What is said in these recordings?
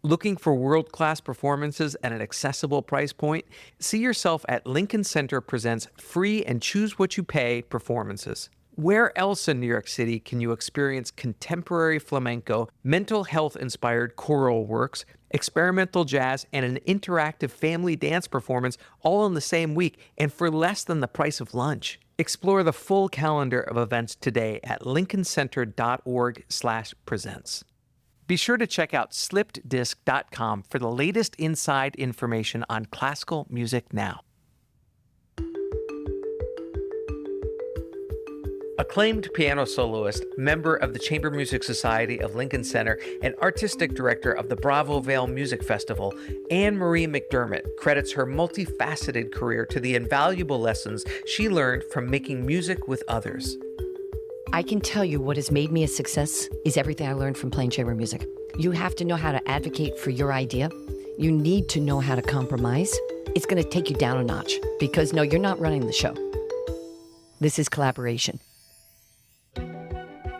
Looking for world-class performances at an accessible price point? See yourself at Lincoln Center Presents free and choose what you pay performances. Where else in New York City can you experience contemporary flamenco, mental health-inspired choral works, experimental jazz, and an interactive family dance performance all in the same week and for less than the price of lunch? Explore the full calendar of events today at lincolncenter.org/presents. Be sure to check out slippeddisc.com for the latest inside information on classical music now. Acclaimed piano soloist, member of the Chamber Music Society of Lincoln Center, and artistic director of the Vail Music Festival, Anne-Marie McDermott credits her multifaceted career to the invaluable lessons she learned from making music with others. I can tell you what has made me a success is everything I learned from playing chamber music. You have to know how to advocate for your idea. You need to know how to compromise. It's going to take you down a notch because, no, you're not running the show. This is collaboration.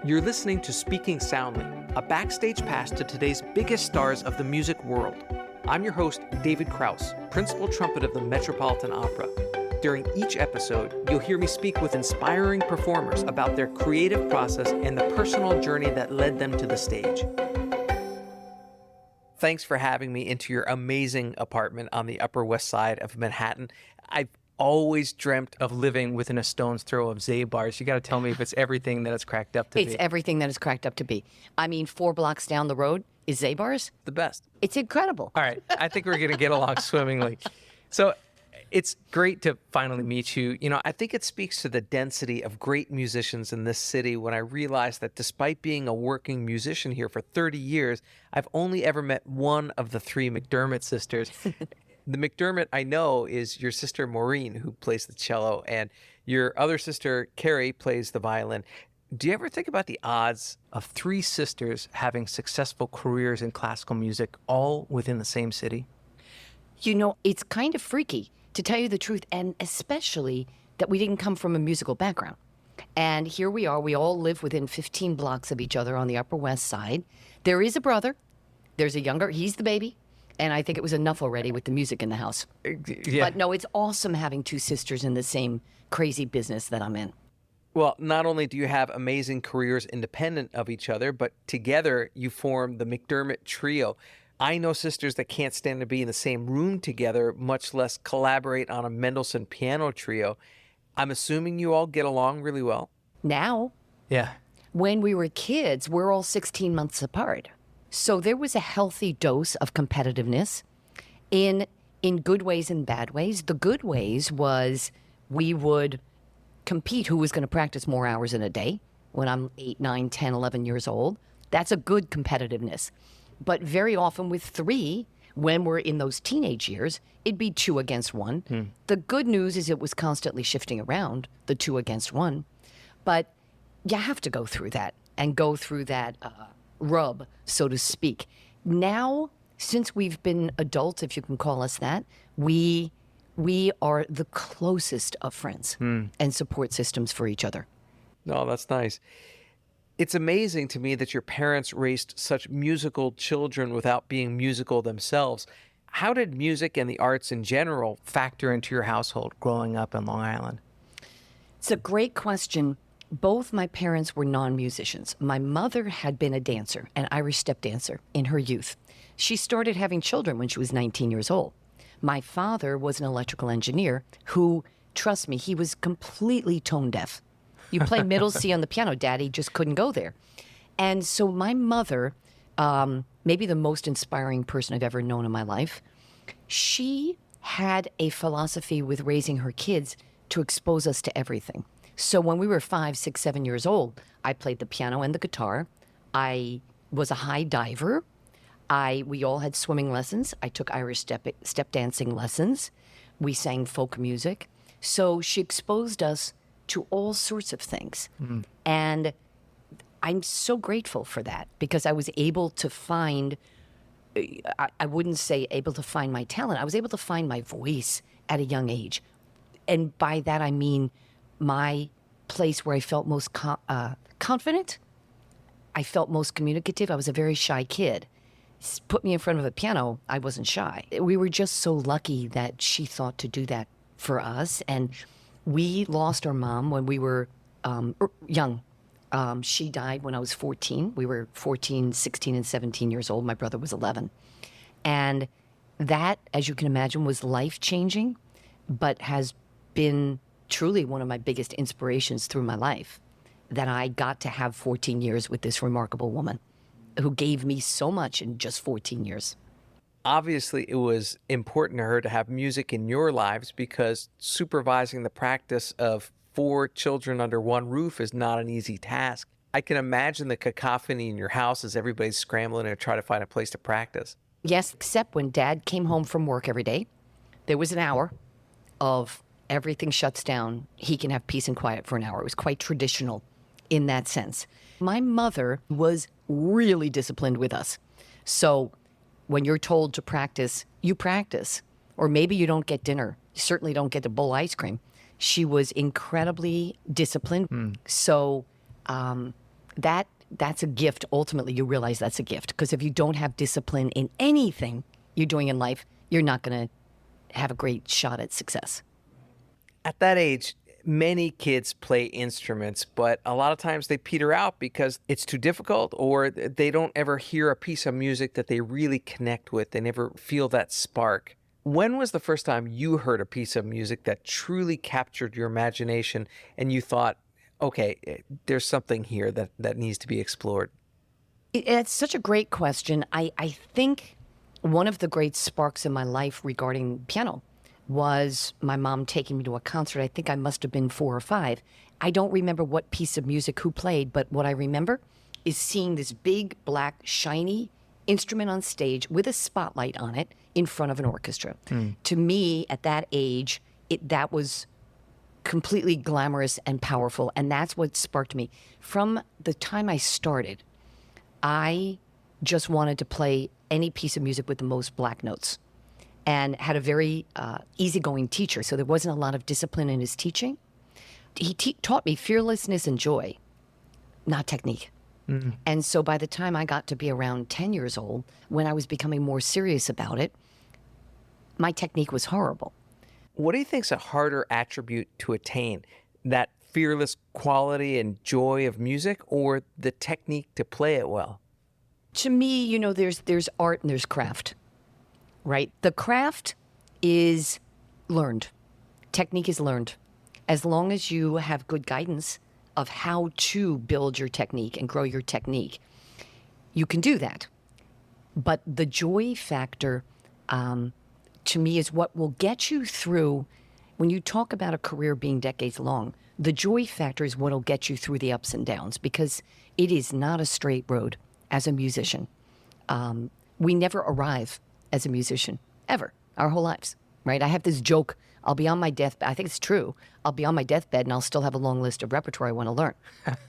You're listening to Speaking Soundly, a backstage pass to today's biggest stars of the music world. I'm your host, David Krauss, principal trumpet of the Metropolitan Opera. During each episode, you'll hear me speak with inspiring performers about their creative process and the personal journey that led them to the stage. Thanks for having me into your amazing apartment on the Upper West Side of Manhattan. I've always dreamt of living within a stone's throw of Zabar's. You got to tell me if it's everything that it's cracked up to be. It's everything that it's cracked up to be. I mean, 4 blocks down the road is Zabar's. The best. It's incredible. All right. I think we're going to get along swimmingly. So it's great to finally meet you. You know, I think it speaks to the density of great musicians in this city when I realize that despite being a working musician here for 30 years, I've only ever met one of the 3 McDermott sisters. The McDermott I know is your sister Maureen, who plays the cello, and your other sister Carrie plays the violin. Do you ever think about the odds of 3 sisters having successful careers in classical music all within the same city? You know, it's kind of freaky, to tell you the truth, and especially that we didn't come from a musical background. And here we are. We all live within 15 blocks of each other on the Upper West Side. There is a brother. There's a younger. He's the baby. And I think it was enough already with the music in the house. Yeah. But no, it's awesome having 2 sisters in the same crazy business that I'm in. Well, not only do you have amazing careers independent of each other, but together you form the McDermott Trio. I know sisters that can't stand to be in the same room together, much less collaborate on a Mendelssohn piano trio. I'm assuming you all get along really well? Now, Yeah. when we were kids, we're all 16 months apart. So there was a healthy dose of competitiveness in good ways and bad ways. The good ways was we would compete who was going to practice more hours in a day when I'm 8, 9, 10, 11 years old. That's a good competitiveness. But very often with 3, when we're in those teenage years, it'd be 2 against 1. The good news is it was constantly shifting around, the 2 against 1. But you have to go through that and go through that rub, so to speak. Now, since we've been adults, if you can call us that, we are the closest of friends and support systems for each other. No, that's nice. It's amazing to me that your parents raised such musical children without being musical themselves. How did music and the arts in general factor into your household growing up in Long Island? It's a great question. Both my parents were non-musicians. My mother had been a dancer, an Irish step dancer, in her youth. She started having children when she was 19 years old. My father was an electrical engineer who, trust me, he was completely tone deaf. You play middle C on the piano, Daddy just couldn't go there. And so my mother, maybe the most inspiring person I've ever known in my life, she had a philosophy with raising her kids to expose us to everything. So when we were 5, 6, 7 years old, I played the piano and the guitar. I was a high diver. We all had swimming lessons. I took Irish step dancing lessons. We sang folk music. So she exposed us to all sorts of things. And I'm so grateful for that because I was able to find, I wouldn't say able to find my talent. I was able to find my voice at a young age. And by that, I mean my place where I felt most confident. I felt most communicative. I was a very shy kid. put me in front of a piano, I wasn't shy. We were just so lucky that she thought to do that for us. And we lost our mom when we were young. She died when I was 14. We were 14, 16, and 17 years old. My brother was 11. And that, as you can imagine, was life-changing, but has been truly one of my biggest inspirations through my life, that I got to have 14 years with this remarkable woman who gave me so much in just 14 years. Obviously, it was important to her to have music in your lives because supervising the practice of 4 children under one roof is not an easy task. I can imagine the cacophony in your house as everybody's scrambling to try to find a place to practice. Yes, except when Dad came home from work every day, there was an hour of everything shuts down. He can have peace and quiet for an hour. It was quite traditional in that sense. My mother was really disciplined with us. So when you're told to practice, you practice. Or maybe you don't get dinner. You certainly don't get a bowl of ice cream. She was incredibly disciplined. So that's a gift. Ultimately, you realize that's a gift. Because if you don't have discipline in anything you're doing in life, you're not going to have a great shot at success. At that age, many kids play instruments, but a lot of times they peter out because it's too difficult or they don't ever hear a piece of music that they really connect with. They never feel that spark. When was the first time you heard a piece of music that truly captured your imagination and you thought, okay, there's something here that needs to be explored? It's such a great question. I think one of the great sparks in my life regarding piano was my mom taking me to a concert. I think I must have been 4 or 5. I don't remember what piece of music, who played, but what I remember is seeing this big, black, shiny instrument on stage with a spotlight on it in front of an orchestra. To me, at that age, that was completely glamorous and powerful, and that's what sparked me. From the time I started, I just wanted to play any piece of music with the most black notes, and had a very easygoing teacher, so there wasn't a lot of discipline in his teaching. He taught me fearlessness and joy, not technique. And so by the time I got to be around 10 years old, when I was becoming more serious about it, my technique was horrible. What do you think's a harder attribute to attain? That fearless quality and joy of music or the technique to play it well? To me, there's art and there's craft, right? The craft is learned. Technique is learned. As long as you have good guidance of how to build your technique and grow your technique, you can do that. But the joy factor, to me, is what will get you through. When you talk about a career being decades long, the joy factor is what will get you through the ups and downs, because it is not a straight road as a musician. We never arrive as a musician, ever, our whole lives, right? I have this joke. I'll be on my deathbed. I think it's true. I'll be on my deathbed and I'll still have a long list of repertoire I want to learn.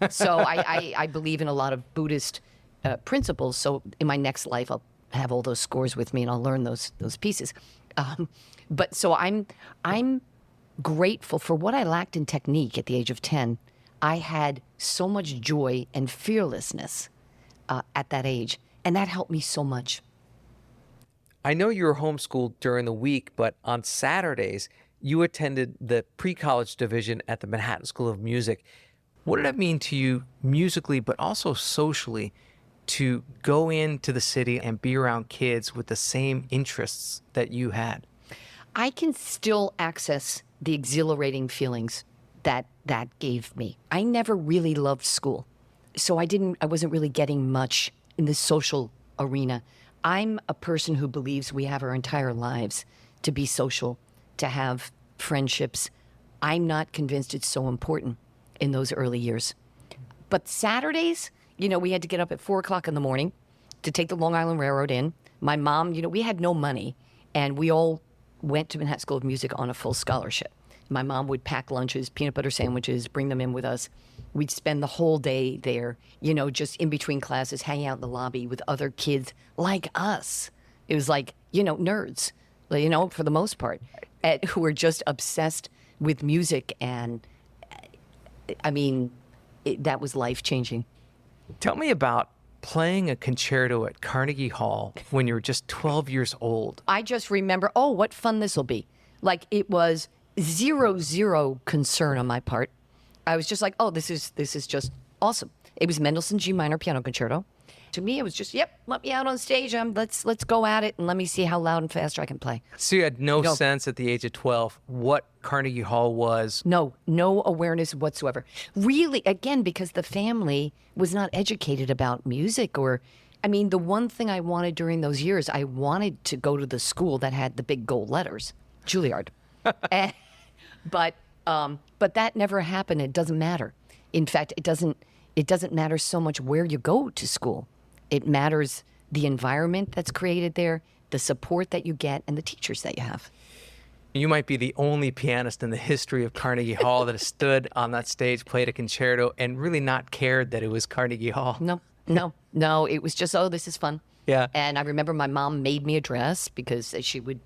So I believe in a lot of Buddhist principles. So in my next life, I'll have all those scores with me and I'll learn those pieces. But so I'm grateful for what I lacked in technique at the age of 10. I had so much joy and fearlessness at that age, and that helped me so much. I know you were homeschooled during the week, but on Saturdays, you attended the pre-college division at the Manhattan School of Music. What did it mean to you musically, but also socially, to go into the city and be around kids with the same interests that you had? I can still access the exhilarating feelings that gave me. I never really loved school, so I wasn't really getting much in the social arena. I'm a person who believes we have our entire lives to be social, to have friendships. I'm not convinced it's so important in those early years. But Saturdays, we had to get up at 4 o'clock in the morning to take the Long Island Railroad in. My mom, we had no money, and we all went to Manhattan School of Music on a full scholarship. My mom would pack lunches, peanut butter sandwiches, bring them in with us. We'd spend the whole day there, just in between classes, hanging out in the lobby with other kids like us. It was like, nerds, for the most part, who were just obsessed with music. And I mean, that was life-changing. Tell me about playing a concerto at Carnegie Hall when you were just 12 years old. I just remember, oh, what fun this will be. Like, it was zero concern on my part. I was just like, oh, this is just awesome. It was Mendelssohn's G minor piano concerto. To me, it was just, yep, let me out on stage. Let's go at it, and let me see how loud and fast I can play. So you had no sense at the age of 12 what Carnegie Hall was? No awareness whatsoever. Really, again, because the family was not educated about music or, I mean, the one thing I wanted during those years, I wanted to go to the school that had the big gold letters, Juilliard. But that never happened. It doesn't matter. In fact, it doesn't matter so much where you go to school. It matters the environment that's created there, the support that you get, and the teachers that you have. You might be the only pianist in the history of Carnegie Hall that has stood on that stage, played a concerto, and really not cared that it was Carnegie Hall. No. It was just, oh, this is fun. Yeah. And I remember my mom made me a dress because she would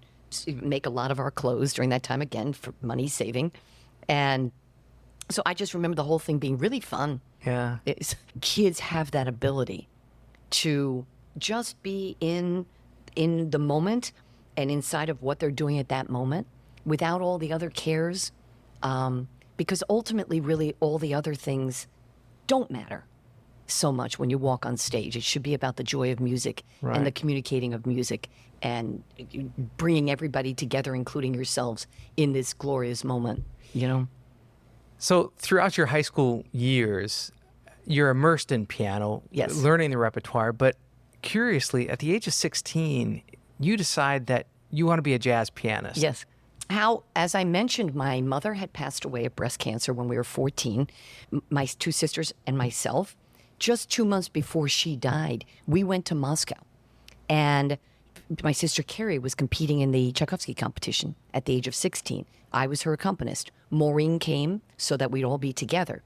make a lot of our clothes during that time, again, for money saving. And so I just remember the whole thing being really fun. Yeah. Kids have that ability to just be in the moment and inside of what they're doing at that moment without all the other cares. Because ultimately, really, all the other things don't matter so much when you walk on stage. It should be about the joy of music and the communicating of music and bringing everybody together, including yourselves, in this glorious moment, you know? So throughout your high school years, you're immersed in piano, Yes. learning the repertoire, but curiously, at the age of 16, you decide that you want to be a jazz pianist. Yes. As I mentioned, my mother had passed away of breast cancer when we were 14. My two sisters and myself, just 2 months before she died, we went to Moscow. And my sister Carrie was competing in the Tchaikovsky competition at the age of 16. I was her accompanist. Maureen came so that we'd all be together.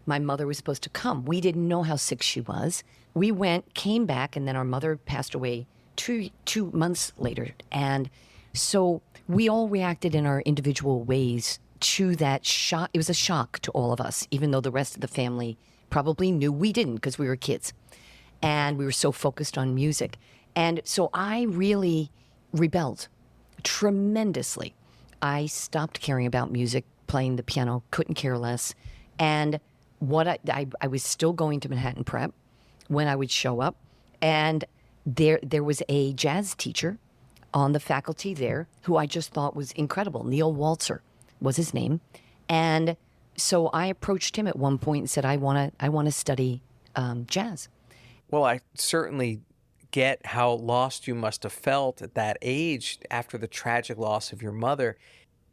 My mother was supposed to come. We didn't know how sick she was. We went, came back, and then our mother passed away two months later. And so we all reacted in our individual ways to that shock. It was a shock to all of us, even though the rest of the family probably knew. We didn't, because we were kids. And we were so focused on music. And so I really rebelled tremendously. I stopped caring about music, playing the piano, couldn't care less. And I was still going to Manhattan Prep when I would show up. And there was a jazz teacher on the faculty there who I just thought was incredible. Neil Walzer was his name. And so I approached him at one point and said, I want to study jazz. Well, I certainly get how lost you must have felt at that age after the tragic loss of your mother.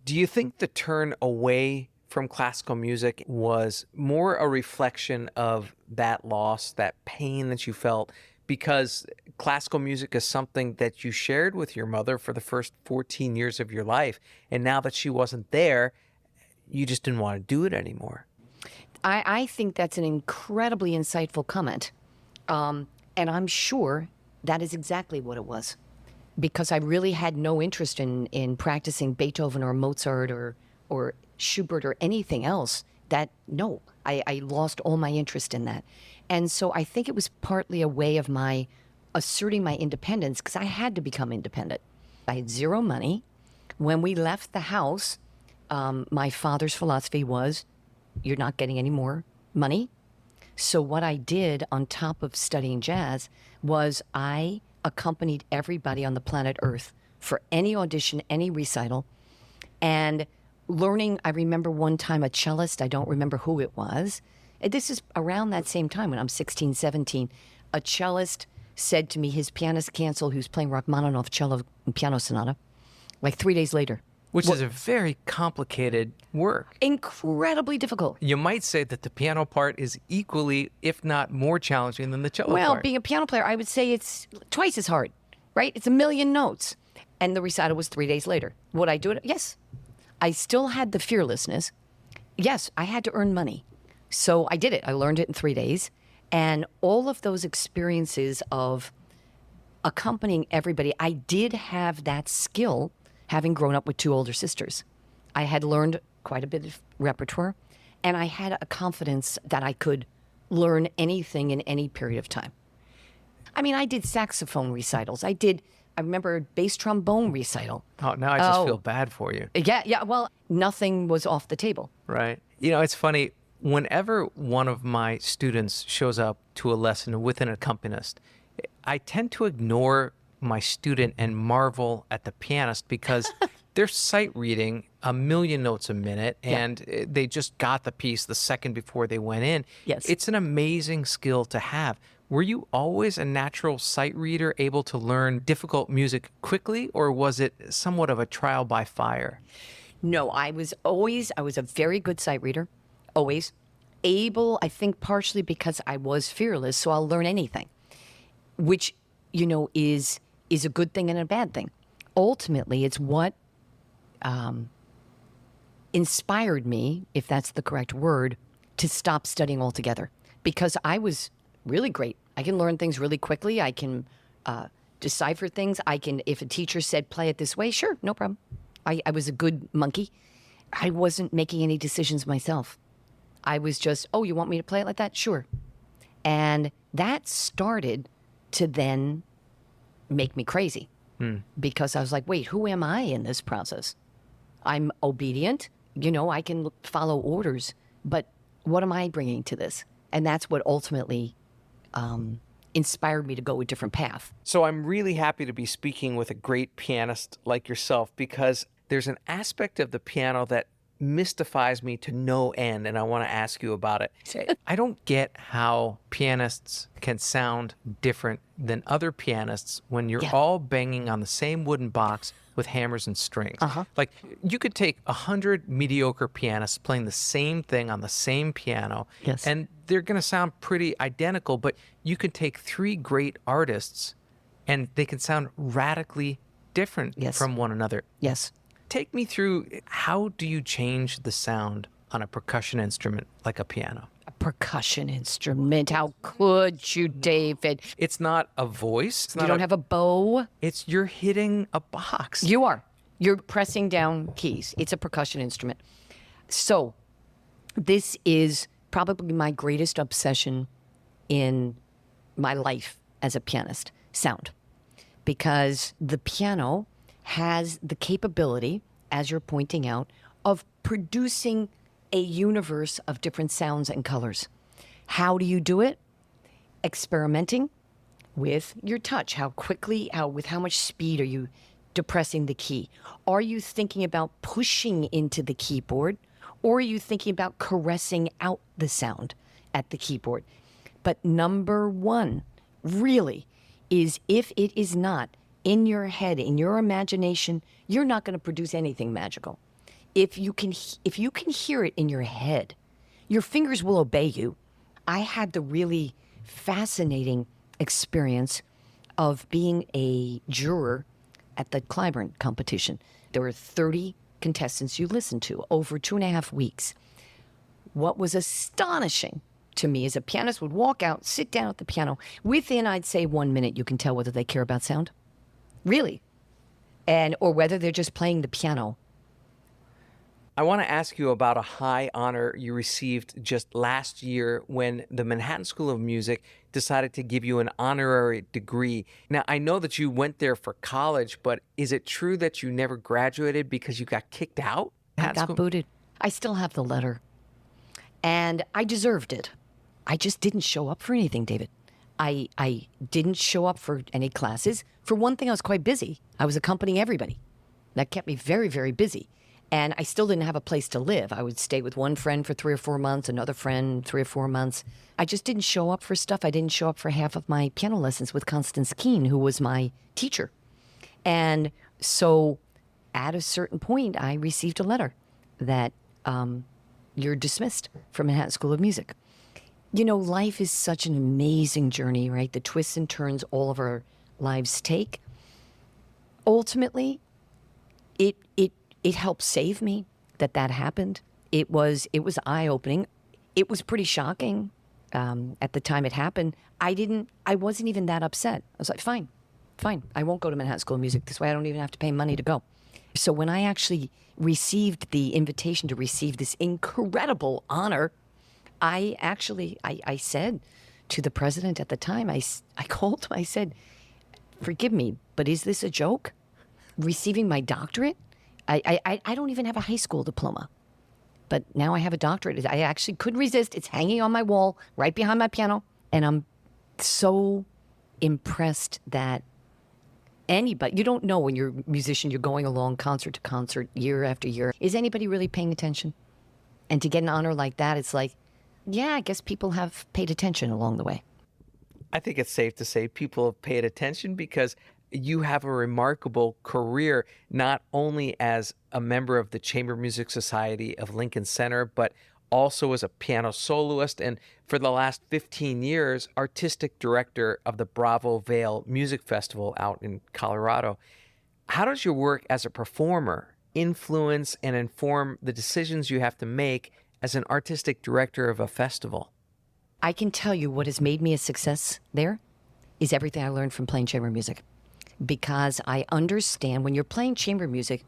Do you think the turn away from classical music was more a reflection of that loss, that pain that you felt, because classical music is something that you shared with your mother for the first 14 years of your life, and now that she wasn't there, you just didn't want to do it anymore? I think that's an incredibly insightful comment. And I'm sure that is exactly what it was, because I really had no interest in practicing Beethoven or Mozart or Schubert or anything else. I lost all my interest in that. And so I think it was partly a way of my asserting my independence, because I had to become independent. I had zero money. When we left the house, my father's philosophy was, you're not getting any more money. So what I did on top of studying jazz was I accompanied everybody on the planet Earth for any audition, any recital, and learning. I remember one time a cellist, I don't remember who it was. And this is around that same time when I'm 16, 17. A cellist said to me, his pianist canceled, who's playing Rachmaninoff cello and piano sonata, like 3 days later. Which is a very complicated work. Incredibly difficult. You might say that the piano part is equally, if not more challenging than the cello part. Well, being a piano player, I would say it's twice as hard, right? It's 1,000,000 notes. And the recital was 3 days later. Would I do it? Yes. I still had the fearlessness. Yes, I had to earn money. So I did it. I learned it in 3 days. And all of those experiences of accompanying everybody, I did have that skill, having grown up with two older sisters. I had learned quite a bit of repertoire, and I had a confidence that I could learn anything in any period of time. I mean, I did saxophone recitals. I remember a bass trombone recital. Oh, now I just feel bad for you. Yeah. Well, nothing was off the table. Right. You know, it's funny. Whenever one of my students shows up to a lesson with an accompanist, I tend to ignore my student and marvel at the pianist because they're sight reading a million notes a minute and they just got the piece the second before they went in. Yes. It's an amazing skill to have. Were you always a natural sight reader, able to learn difficult music quickly, or was it somewhat of a trial by fire? No, I was a very good sight reader, always. Able, I think partially because I was fearless, so I'll learn anything, which, is a good thing and a bad thing. Ultimately, it's what inspired me, if that's the correct word, to stop studying altogether. Because I was really great. I can learn things really quickly. I can decipher things. If a teacher said, play it this way, sure, no problem. I was a good monkey. I wasn't making any decisions myself. I was just, oh, you want me to play it like that? Sure. And that started to then make me crazy because I was like, wait, who am I in this process? I'm obedient. I can follow orders, but what am I bringing to this? And that's what ultimately inspired me to go a different path. So I'm really happy to be speaking with a great pianist like yourself because there's an aspect of the piano that mystifies me to no end, and I want to ask you about it. I don't get how pianists can sound different than other pianists when you're all banging on the same wooden box with hammers and strings. Like, you could take 100 mediocre pianists playing the same thing on the same piano, and they're going to sound pretty identical, but you could take 3 great artists, and they can sound radically different from one another. Yes. Take me through, how do you change the sound on a percussion instrument like a piano? A percussion instrument? How could you, David? It's not a voice. You don't have a bow. You're hitting a box. You are. You're pressing down keys. It's a percussion instrument. So this is probably my greatest obsession in my life as a pianist, sound. Because the piano has the capability, as you're pointing out, of producing a universe of different sounds and colors. How do you do it? Experimenting with your touch. How quickly, with how much speed are you depressing the key? Are you thinking about pushing into the keyboard, or are you thinking about caressing out the sound at the keyboard? But number one, really, is if it is not in your head, in your imagination, you're not going to produce anything magical. If you can hear it in your head, your fingers will obey you. I had the really fascinating experience of being a juror at the Cliburn competition. There were 30 contestants you listened to over 2.5 weeks. What was astonishing to me is a pianist would walk out, sit down at the piano. Within, I'd say, 1 minute, you can tell whether they care about sound. Really. Or whether they're just playing the piano. I want to ask you about a high honor you received just last year when the Manhattan School of Music decided to give you an honorary degree. Now, I know that you went there for college, but is it true that you never graduated because you got kicked out? I got booted. I still have the letter. And I deserved it. I just didn't show up for anything, David. I didn't show up for any classes. For one thing, I was quite busy. I was accompanying everybody. That kept me very, very busy. And I still didn't have a place to live. I would stay with one friend for 3 or 4 months, another friend 3 or 4 months. I just didn't show up for stuff. I didn't show up for half of my piano lessons with Constance Keene, who was my teacher. And so at a certain point, I received a letter that you're dismissed from Manhattan School of Music. Life is such an amazing journey, right? The twists and turns all of our lives take. Ultimately, it helped save me that happened. It was eye-opening. It was pretty shocking at the time it happened. I wasn't even that upset. I was like, fine. I won't go to Manhattan School of Music. This way I don't even have to pay money to go. So when I actually received the invitation to receive this incredible honor, I said to the president at the time. I called him. I said, forgive me, but is this a joke? Receiving my doctorate? I don't even have a high school diploma. But now I have a doctorate. I actually couldn't resist. It's hanging on my wall right behind my piano. And I'm so impressed that anybody, you don't know when you're a musician, you're going along concert to concert, year after year. Is anybody really paying attention? And to get an honor like that, it's like, yeah, I guess people have paid attention along the way. I think it's safe to say people have paid attention because you have a remarkable career, not only as a member of the Chamber Music Society of Lincoln Center, but also as a piano soloist, and for the last 15 years, artistic director of the Bravo Vail Music Festival out in Colorado. How does your work as a performer influence and inform the decisions you have to make as an artistic director of a festival? I can tell you what has made me a success there is everything I learned from playing chamber music. Because I understand when you're playing chamber music,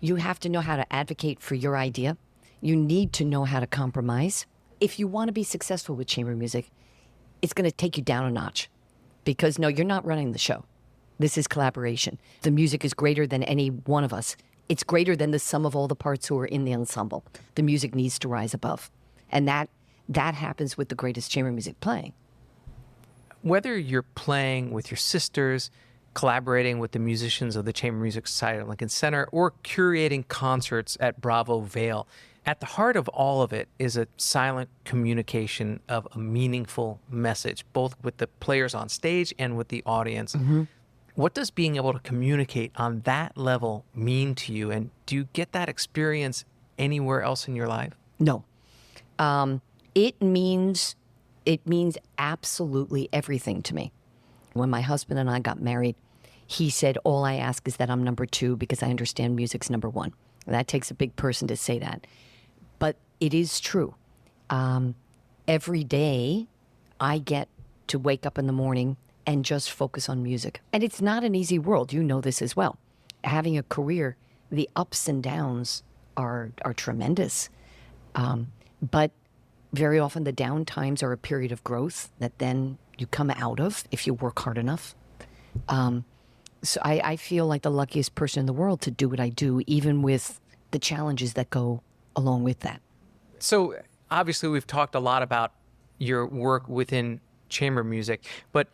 you have to know how to advocate for your idea. You need to know how to compromise. If you want to be successful with chamber music, it's going to take you down a notch. Because no, you're not running the show. This is collaboration. The music is greater than any one of us. It's greater than the sum of all the parts who are in the ensemble. The music needs to rise above. And that happens with the greatest chamber music playing. Whether you're playing with your sisters, collaborating with the musicians of the Chamber Music Society of Lincoln Center, or curating concerts at Bravo Vail, at the heart of all of it is a silent communication of a meaningful message, both with the players on stage and with the audience. Mm-hmm. What does being able to communicate on that level mean to you? And do you get that experience anywhere else in your life? No. It means absolutely everything to me. When my husband and I got married, he said, all I ask is that I'm number 2 because I understand music's number 1. And that takes a big person to say that. But it is true. Every day I get to wake up in the morning and just focus on music. And it's not an easy world. You know this as well. Having a career, the ups and downs are tremendous. But very often the down times are a period of growth that then you come out of if you work hard enough. So I feel like the luckiest person in the world to do what I do, even with the challenges that go along with that. So obviously we've talked a lot about your work within chamber music, but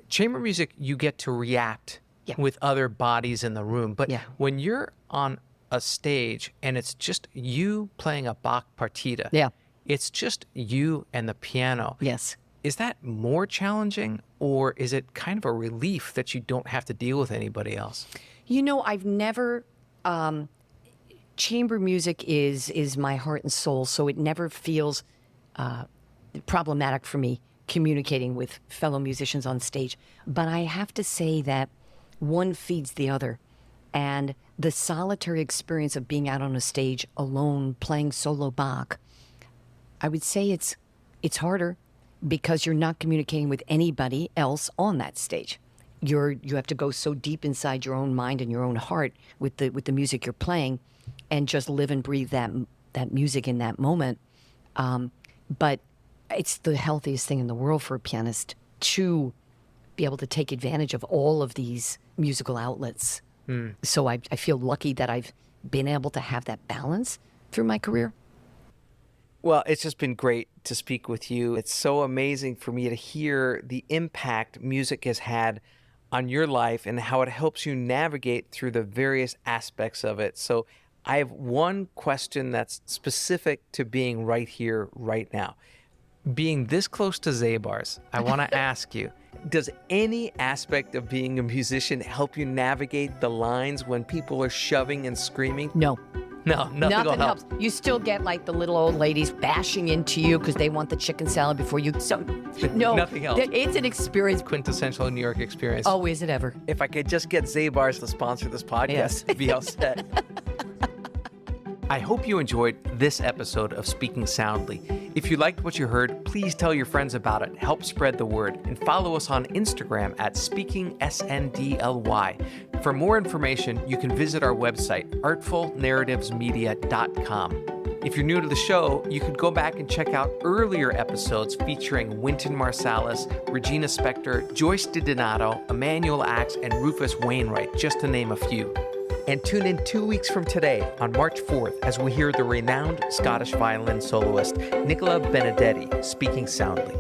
chamber music, you get to react with other bodies in the room. But when you're on a stage and it's just you playing a Bach partita, it's just you and the piano. Yes. Is that more challenging, or is it kind of a relief that you don't have to deal with anybody else? You know, I've never... chamber music is my heart and soul, so it never feels problematic for me communicating with fellow musicians on stage. But I have to say that one feeds the other. And the solitary experience of being out on a stage alone, playing solo Bach, I would say it's harder because you're not communicating with anybody else on that stage. You have to go so deep inside your own mind and your own heart with the music you're playing, and just live and breathe that music in that moment. But it's the healthiest thing in the world for a pianist to be able to take advantage of all of these musical outlets. So I feel lucky that I've been able to have that balance through my career. Well, it's just been great to speak with you. It's so amazing for me to hear the impact music has had on your life and how it helps you navigate through the various aspects of it. So I have one question that's specific to being right here, right now. Being this close to Zabars, I want to ask you, does any aspect of being a musician help you navigate the lines when people are shoving and screaming? No. No, nothing helps. You still get like the little old ladies bashing into you because they want the chicken salad before you. So, no. Nothing else. It's an experience. Quintessential New York experience. Oh, is it ever? If I could just get Zabars to sponsor this podcast, it'd be all set. I hope you enjoyed this episode of Speaking Soundly. If you liked what you heard, please tell your friends about it. Help spread the word. And follow us on Instagram at SpeakingSNDLY. For more information, you can visit our website, artfulnarrativesmedia.com. If you're new to the show, you could go back and check out earlier episodes featuring Wynton Marsalis, Regina Spektor, Joyce DiDonato, Emmanuel Axe, and Rufus Wainwright, just to name a few. And tune in 2 weeks from today on March 4th as we hear the renowned Scottish violin soloist Nicola Benedetti speaking soundly.